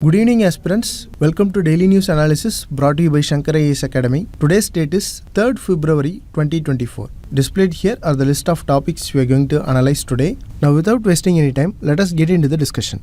Good evening aspirants, welcome to Daily News Analysis brought to you by Shankar IAS Academy. Today's date is 3rd February 2024. Displayed here are the list of topics we are going to analyze today. Now without wasting any time, let us get into the discussion.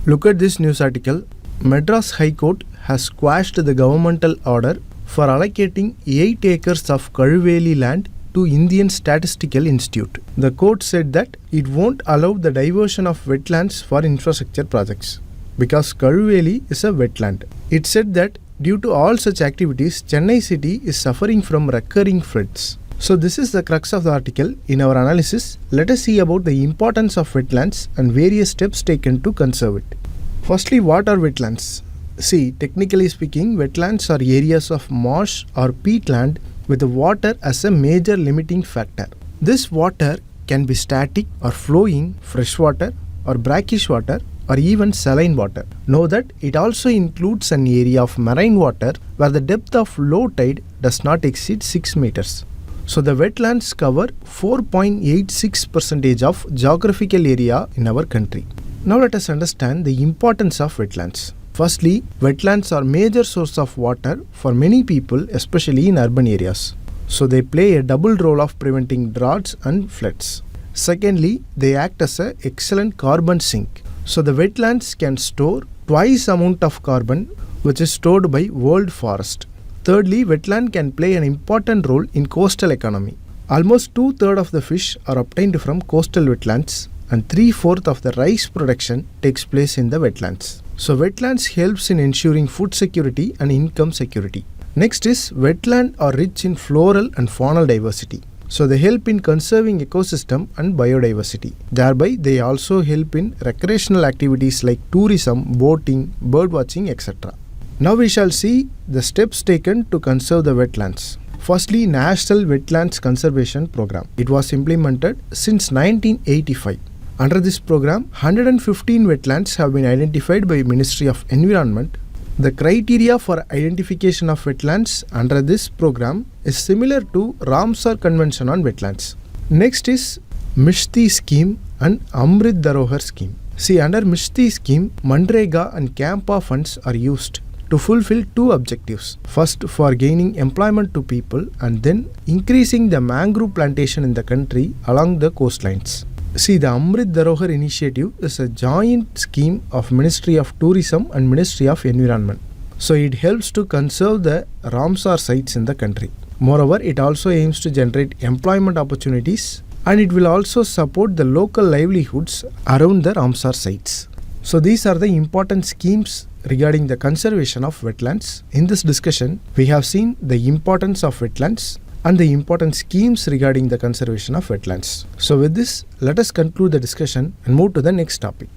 Look at this news article. Madras High Court has quashed the governmental order for allocating 8 acres of Karuveli land to Indian Statistical Institute. The court said that it won't allow the diversion of wetlands for infrastructure projects, because Karuveli is a wetland. It said that due to all such activities, Chennai city is suffering from recurring floods. So this is the crux of the article. In our analysis, let us see about the importance of wetlands and various steps taken to conserve it. Firstly, what are wetlands? See, technically speaking, wetlands are areas of marsh or peatland with the water as a major limiting factor. This water can be static or flowing, freshwater or brackish water, or even saline water. Know that it also includes an area of marine water where the depth of low tide does not exceed 6 meters. So the wetlands cover 4.86% of geographical area in our country. Now let us understand the importance of wetlands. Firstly, wetlands are major source of water for many people, especially in urban areas. So they play a double role of preventing droughts and floods. Secondly, they act as an excellent carbon sink. So the wetlands can store twice amount of carbon which is stored by world forest. Thirdly, wetland can play an important role in coastal economy. Almost 2/3 of the fish are obtained from coastal wetlands and 3/4 of the rice production takes place in the wetlands. So wetlands helps in ensuring food security and income security. Next is wetland are rich in floral and faunal diversity. So they help in conserving ecosystem and biodiversity. Thereby, they also help in recreational activities like tourism, boating, birdwatching, etc. Now we shall see the steps taken to conserve the wetlands. Firstly, National Wetlands Conservation Program. It was implemented since 1985. Under this program, 115 wetlands have been identified by Ministry of Environment. The criteria for identification of wetlands under this program is similar to Ramsar Convention on Wetlands. Next is Mishti Scheme and Amrit Dharohar Scheme. See, under Mishti Scheme, Manrega and Campa funds are used to fulfill two objectives. First, for gaining employment to people, and then increasing the mangrove plantation in the country along the coastlines. See, the Amrit Dharohar initiative is a joint scheme of Ministry of Tourism and Ministry of Environment. So it helps to conserve the Ramsar sites in the country. Moreover, it also aims to generate employment opportunities, and it will also support the local livelihoods around the Ramsar sites. So these are the important schemes regarding the conservation of wetlands. In this discussion, we have seen the importance of wetlands and the important schemes regarding the conservation of wetlands. So with this, let us conclude the discussion and move to the next topic.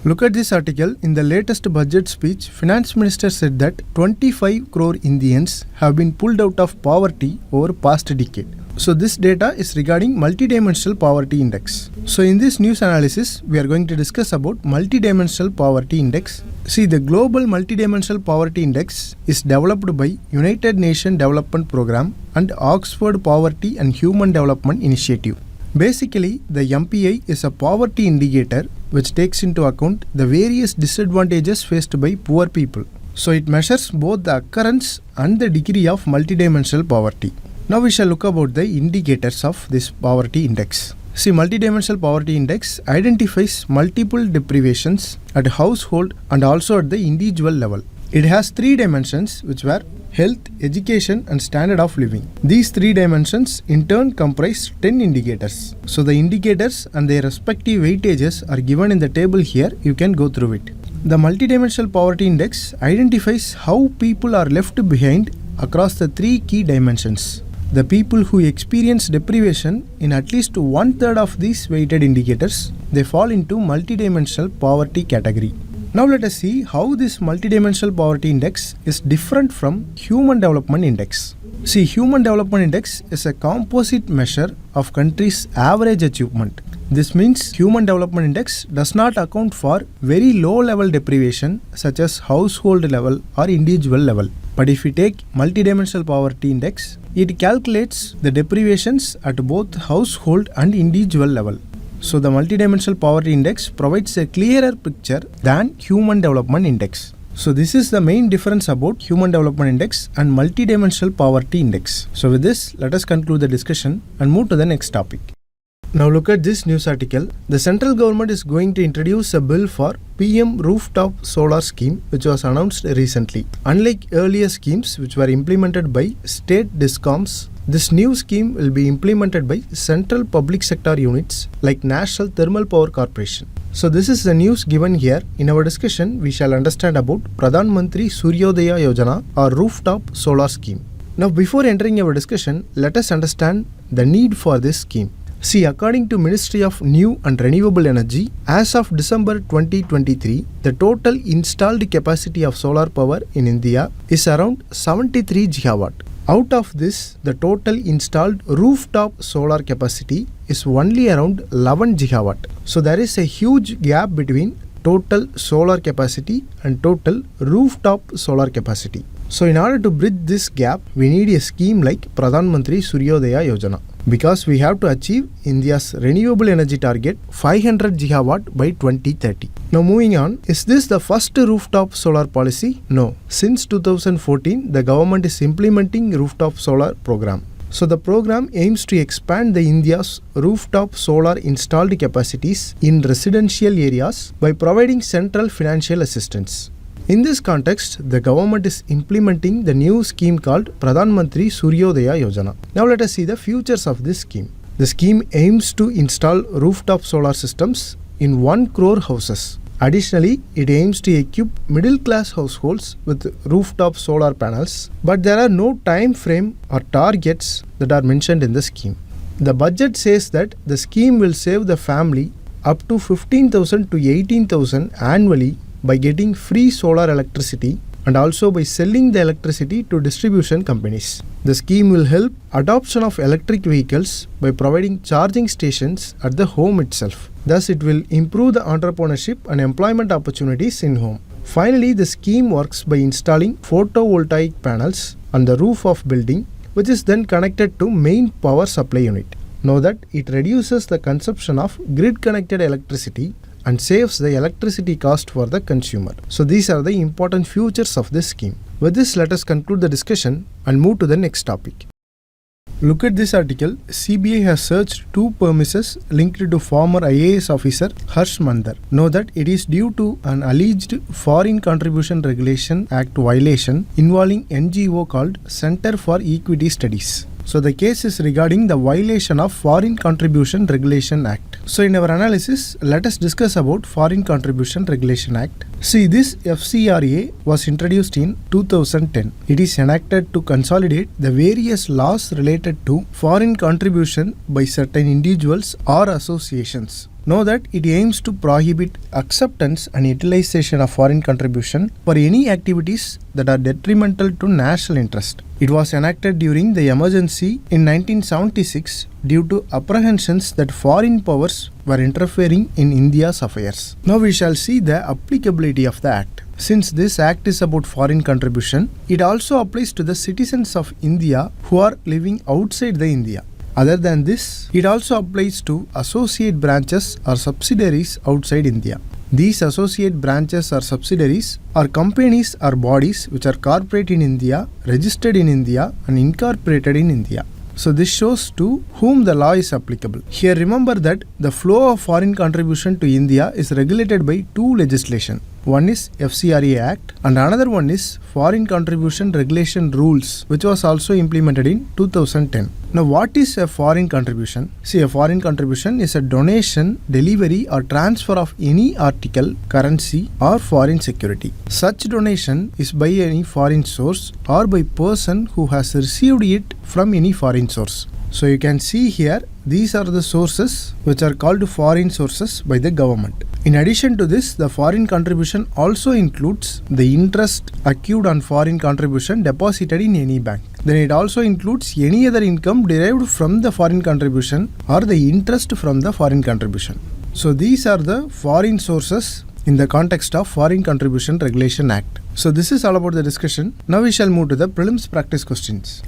Look at this article. In the latest budget speech, Finance Minister said that 25 crore Indians have been pulled out of poverty over past decade. So this data is regarding multidimensional poverty index. So in this news analysis, we are going to discuss about multidimensional poverty index. See, the global multidimensional poverty index is developed by United Nations Development Program and Oxford Poverty and Human Development Initiative. Basically, the MPI is a poverty indicator which takes into account the various disadvantages faced by poor people. So it measures both the occurrence and the degree of multidimensional poverty. Now we shall look about the indicators of this poverty index. See, multidimensional poverty index identifies multiple deprivations at household and also at the individual level. It has 3 dimensions which were health, education and standard of living. These 3 dimensions in turn comprise 10 indicators. So the indicators and their respective weightages are given in the table here. You can go through it. The multidimensional poverty index identifies how people are left behind across the 3 key dimensions. The people who experience deprivation in at least 1/3 of these weighted indicators, they fall into multidimensional poverty category. Now let us see how this multidimensional poverty index is different from Human Development Index. See, Human Development Index is a composite measure of countries' average achievement. This means Human Development Index does not account for very low level deprivation such as household level or individual level. But if we take multidimensional poverty index, it calculates the deprivations at both household and individual level. So the multidimensional poverty index provides a clearer picture than human development index. So this is the main difference about human development index and multidimensional poverty index. So with this, let us conclude the discussion and move to the next topic. Now look at this news article. The central government is going to introduce a bill for PM rooftop solar scheme which was announced recently. Unlike earlier schemes which were implemented by state discoms, this new scheme will be implemented by central public sector units like National Thermal Power Corporation. So this is the news given here. In our discussion, we shall understand about Pradhan Mantri Suryodaya Yojana or rooftop solar scheme. Now before entering our discussion, let us understand the need for this scheme. See, according to Ministry of New and Renewable Energy, as of December 2023, the total installed capacity of solar power in India is around 73 gigawatt. Out of this, the total installed rooftop solar capacity is only around 11 gigawatt. So there is a huge gap between total solar capacity and total rooftop solar capacity. So in order to bridge this gap, we need a scheme like Pradhan Mantri Suryodaya Yojana, because we have to achieve India's renewable energy target 500 gigawatt by 2030. Now moving on, is this the first rooftop solar policy? No. Since 2014, the government is implementing rooftop solar program. So the program aims to expand the India's rooftop solar installed capacities in residential areas by providing central financial assistance. In this context, the government is implementing the new scheme called Pradhan Mantri Suryodaya Yojana. Now let us see the features of this scheme. The scheme aims to install rooftop solar systems in 1 crore houses. Additionally, it aims to equip middle-class households with rooftop solar panels, but there are no time frame or targets that are mentioned in the scheme. The budget says that the scheme will save the family up to 15,000 to 18,000 annually by getting free solar electricity and also by selling the electricity to distribution companies. The scheme will help adoption of electric vehicles by providing charging stations at the home itself. Thus, it will improve the entrepreneurship and employment opportunities in home. Finally, the scheme works by installing photovoltaic panels on the roof of building, which is then connected to main power supply unit. Know that it reduces the consumption of grid-connected electricity and saves the electricity cost for the consumer. So these are the important features of this scheme. With this, let us conclude the discussion and move to the next topic. Look at this article. CBI has searched 2 premises linked to former IAS officer Harsh Mandar. Know that it is due to an alleged Foreign Contribution Regulation Act violation involving NGO called Center for Equity Studies. So the case is regarding the violation of Foreign Contribution Regulation Act. So in our analysis, let us discuss about Foreign Contribution Regulation Act. See, this FCRA was introduced in 2010. It is enacted to consolidate the various laws related to foreign contribution by certain individuals or associations. Know that it aims to prohibit acceptance and utilization of foreign contribution for any activities that are detrimental to national interest. It was enacted during the emergency in 1976 due to apprehensions that foreign powers were interfering in India's affairs. Now we shall see the applicability of the act. Since this act is about foreign contribution, it also applies to the citizens of India who are living outside the India. Other than this, it also applies to associate branches or subsidiaries outside India. These associate branches or subsidiaries are companies or bodies which are corporate in India, registered in India and incorporated in India. So this shows to whom the law is applicable. Here remember that the flow of foreign contribution to India is regulated by 2 legislation. One is FCRA Act and another one is Foreign Contribution Regulation Rules, which was also implemented in 2010. Now what is a foreign contribution? See, a foreign contribution is a donation, delivery or transfer of any article, currency or foreign security. Such donation is by any foreign source or by person who has received it from any foreign source. So you can see here, these are the sources which are called foreign sources by the government. In addition to this, the foreign contribution also includes the interest accrued on foreign contribution deposited in any bank. Then it also includes any other income derived from the foreign contribution or the interest from the foreign contribution. So these are the foreign sources in the context of Foreign Contribution Regulation Act. So this is all about the discussion. Now we shall move to the prelims practice questions.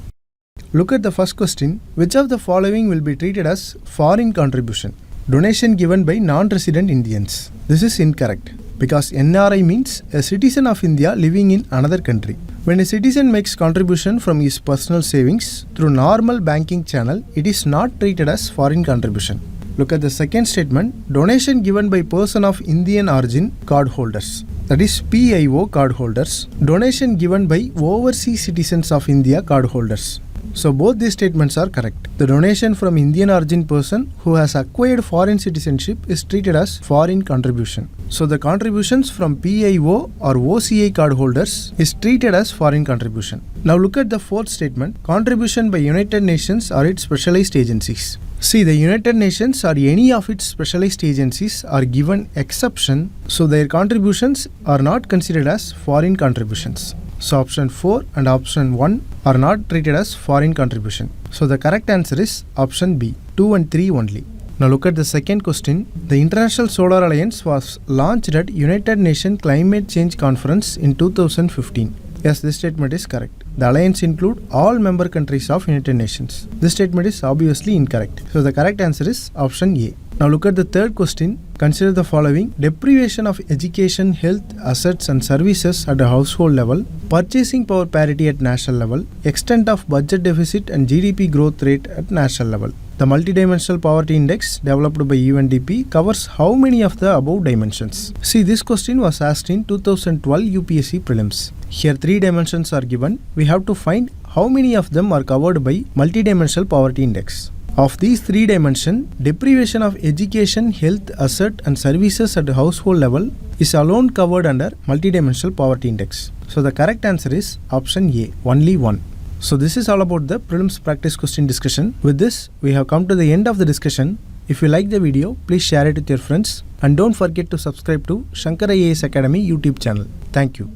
Look at the first question. Which of the following will be treated as foreign contribution? donation given by non-resident Indians. This is incorrect because NRI means a citizen of India living in another country. When a citizen makes contribution from his personal savings through normal banking channel, it is not treated as foreign contribution. Look at the second statement, donation given by person of Indian origin cardholders. That is PIO cardholders. Donation given by overseas citizens of India cardholders. So both these statements are correct. The donation from Indian origin person who has acquired foreign citizenship is treated as foreign contribution. So the contributions from PIO or OCI cardholders is treated as foreign contribution. Now look at the fourth statement, contribution by United Nations or its specialized agencies. See, the United Nations or any of its specialized agencies are given exception, so their contributions are not considered as foreign contributions. So option 4 and option 1 are not treated as foreign contribution. So the correct answer is option B, 2 and 3 only. Now look at the second question. The International Solar Alliance was launched at United Nations Climate Change Conference in 2015. Yes, this statement is correct. The alliance includes all member countries of United Nations. This statement is obviously incorrect. So the correct answer is option A. Now look at the third question. Consider the following. Deprivation of education, health, assets and services at a household level, purchasing power parity at national level, extent of budget deficit and GDP growth rate at national level. The multidimensional poverty index developed by UNDP covers how many of the above dimensions? See, this question was asked in 2012 UPSC Prelims. Here 3 dimensions are given. We have to find how many of them are covered by multidimensional poverty index. Of these 3 dimensions, deprivation of education, health, asset and services at household level is alone covered under multidimensional poverty index. So the correct answer is option A, only 1. So this is all about the prelims practice question discussion. With this, we have come to the end of the discussion. If you like the video, please share it with your friends and don't forget to subscribe to Shankar IAS Academy YouTube channel. Thank you.